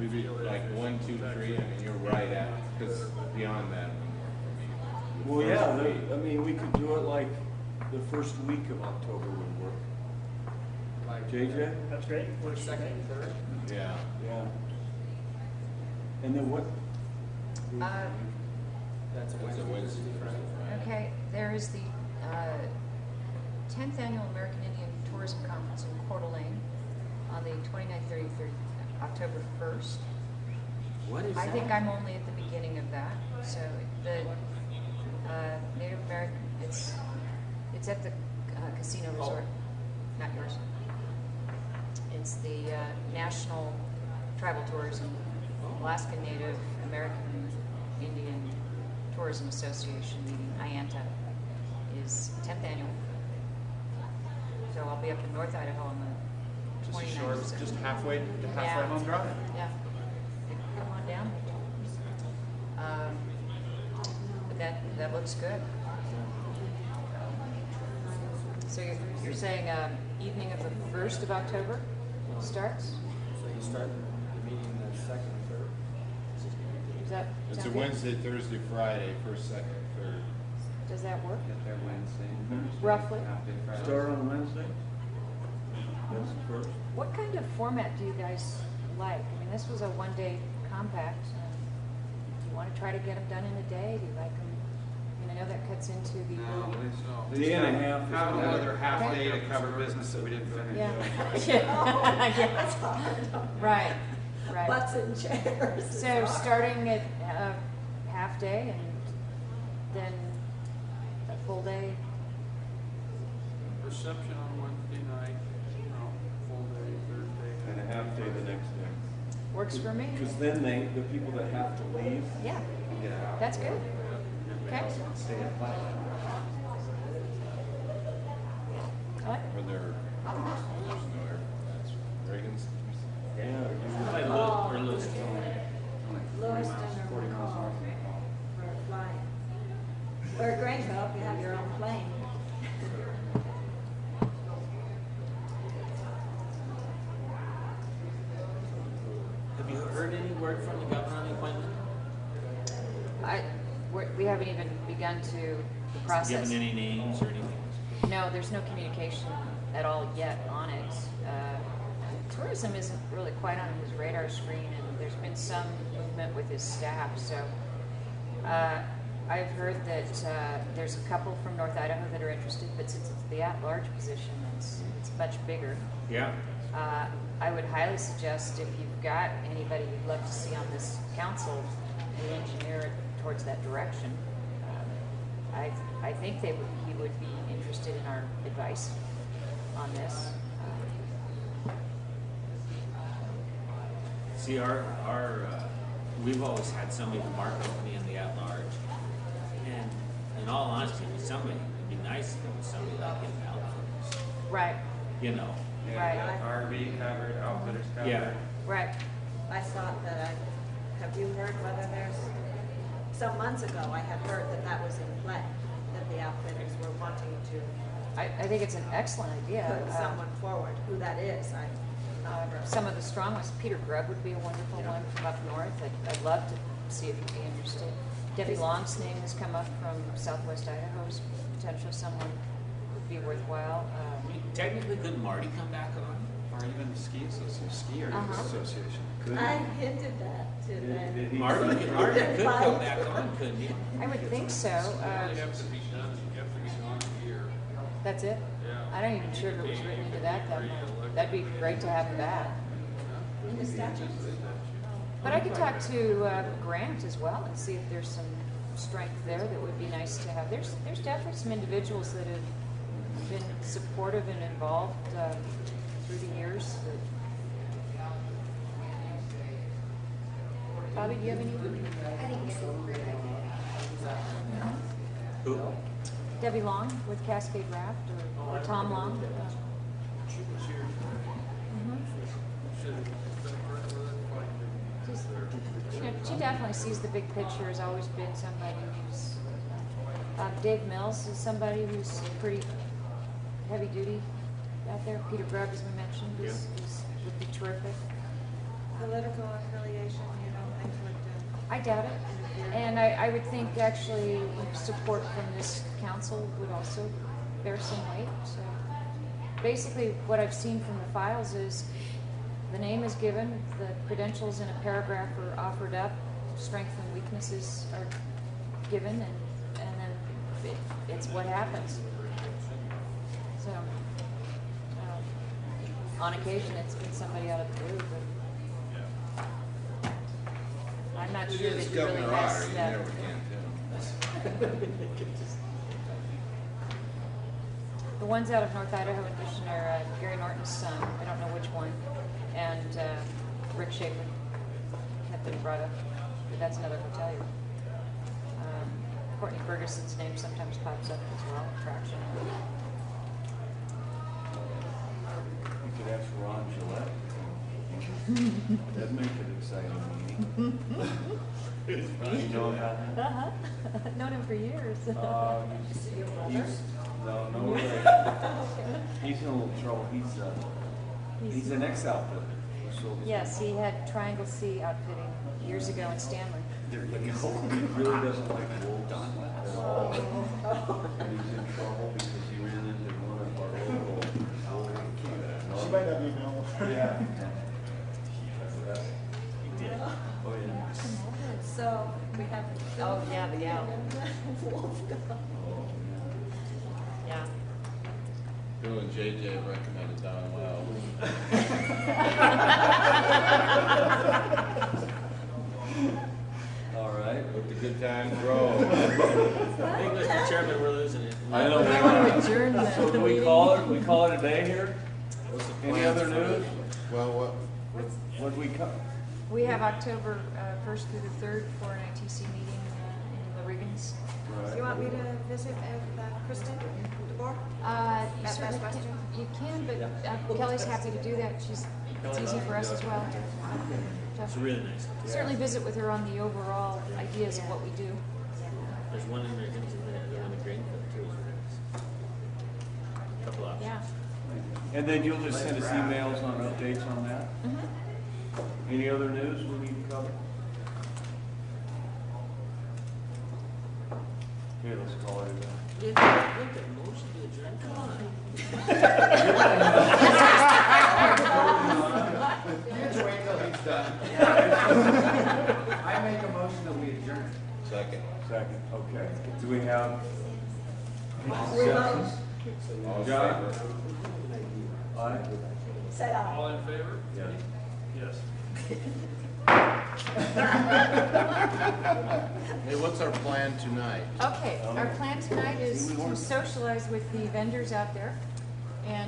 maybe like 1, 2, 3. I mean, you're right at, because beyond that. Well, yeah, I mean, we could do it like the first week of October would work. Like JJ? That's great. First, second, and third. Yeah. Yeah. And then what? That's a That's a Wednesday, Wednesday, Thursday, Friday. Okay, there is the 10th Annual American Indian Tourism Conference in Coeur d'Alene on the 29th, 30th, October 1st. What is I that? think I'm only at the beginning of that. So the Native American, it's at the casino resort, not yours. It's the National Tribal Tourism, Alaska Native American Indian Tourism Association meeting, IANTA, is 10th annual. So I'll be up in North Idaho on the 29th. Just halfway Yeah. home drive. Yeah. Come on down. But that looks good. So you're saying evening of the 1st of October starts? So you start the meeting the second and third. Is that It's a sound good? Wednesday, Thursday, Friday, first, second, third. Does that work? Get there Wednesday, Thursday, Roughly. half day Friday. Start on Wednesday? That's the first. What kind of format do you guys like? I mean, this was a one-day compact. Do you want to try to get them done in a day? Do you like them? I mean, I know that cuts into the. No, Day and a half is Have better. another half day to cover business that we didn't finish. Yeah. Yeah, Yeah. that's hard. Right. Right. Butts in chairs. is So hard. starting at half day and then a full day. Reception on Wednesday night, full day Thursday. And a half day the next day. Works for me. Because then the people that have to leave, Yeah, can get out. that's good. Okay. Stay at five. What? Or there's no air. That's Reagan's. yeah, Or Lewiston. Only 40 Lewiston miles, or 40 miles McCall north of McCall. for flying. Or Grangeville, if you have your own plane. Have you heard any word from the governor on the appointment? We haven't even begun to the process. Given any names or anything? No, there's no communication at all yet on it. Tourism isn't really quite on his radar screen, and there's been some movement with his staff. So I've heard that there's a couple from North Idaho that are interested, but since it's the at-large position, it's much bigger. Yeah. I would highly suggest if you've got anybody you'd love to see on this council, we engineer it towards that direction. I think he would be interested in our advice on this. See, we've always had somebody to market with me in the at-large. And in all honesty, it'd be nice if it was somebody like him Outfitters. Right, You know. Right. RV covered, outfitters covered. Yeah. right. I thought that have you heard whether there's, some months ago, I had heard that was in play, that the outfitters were wanting to I think it's an excellent idea. put someone forward. Who that is, I'm not sure. Some of the strongest, Peter Grubb would be a wonderful one from up north. I'd love to see if you'd be interested. Debbie Long's name has come up from Southwest Idaho as potential someone would be worthwhile. Technically, couldn't Marty come back on? Or even the ski association, Uh-huh. association. I hinted that to them. Marty could come back on, couldn't he? I would think so. They have to be done, you have to be gone a year. That's it? Yeah. I don't even sure if it was written into that. That'd be great to have him back. In the statute. But I could talk to Grant as well and see if there's some strength there that would be nice to have. There's definitely some individuals that have been supportive and involved through the years. Bobby, do you have any? Who? Debbie Long with Cascade Raft or Tom Long? She definitely sees the big picture, has always been somebody who's, Dave Mills is somebody who's pretty heavy duty out there. Peter Grubb, as we mentioned, would be terrific. political affiliation, you don't think would, I doubt it. And I would think actually support from this council would also bear some weight. So basically what I've seen from the files is the name is given, the credentials in a paragraph are offered up, strengths and weaknesses are given, and then it's what happens. So on occasion it's been somebody out of the blue, but I'm not sure that It's he really Governor has Otter, you that. never can tell. The ones out of North Idaho edition are Gary Norton's son, I don't know which one, and Rick Schaefer have been brought up, but that's another hotelier. Courtney Ferguson's name sometimes pops up as well, traction. You could ask Ron Gillette. That'd make it exciting meeting. You know about that? Uh-huh. Known him for years. He's, no way. He's in a little trouble. He's an ex-outfitter. So Yes, he had Triangle C outfitting years ago in Stanley. there you go. He really doesn't like wolves at all. And he's in trouble because he ran into one of our local. She might not be available. Yeah. He did. Oh, yeah. so we have. Oh, yeah, the gal. Wolf dog. Yeah. Bill and JJ have recommended Don Wells. All right. Let the good times roll. I think, Mr. Chairman, we're losing it. I know. I want to adjourn the So do we meeting. call it a day here? What's the Any plans other for news? this? Well, What we come? We have October 1st through the 3rd for an ITC meeting in the Riggins. You want me to visit with Kristen DeBoer? You At certainly Best can, Western? you can, but Kelly's happy to do that. It's easy for us as well. It's So really nice. certainly visit with her on the overall ideas of what we do. There's one in Riggins and the other one in Greenfield too. Is really nice. Couple options. Yeah. And then you'll just send us emails on updates on that? Any other news we need to cover? Okay, let's call it a day. Look at motion to adjourn. Come on. You just wait till he's done. I make a motion that we adjourn. second. Second, okay. Do we have? We vote. All in John? favor? Aye? Say aye. All in favor? Yes. Yes. Hey, what's our plan tonight? Okay, our plan tonight is to socialize with the vendors out there and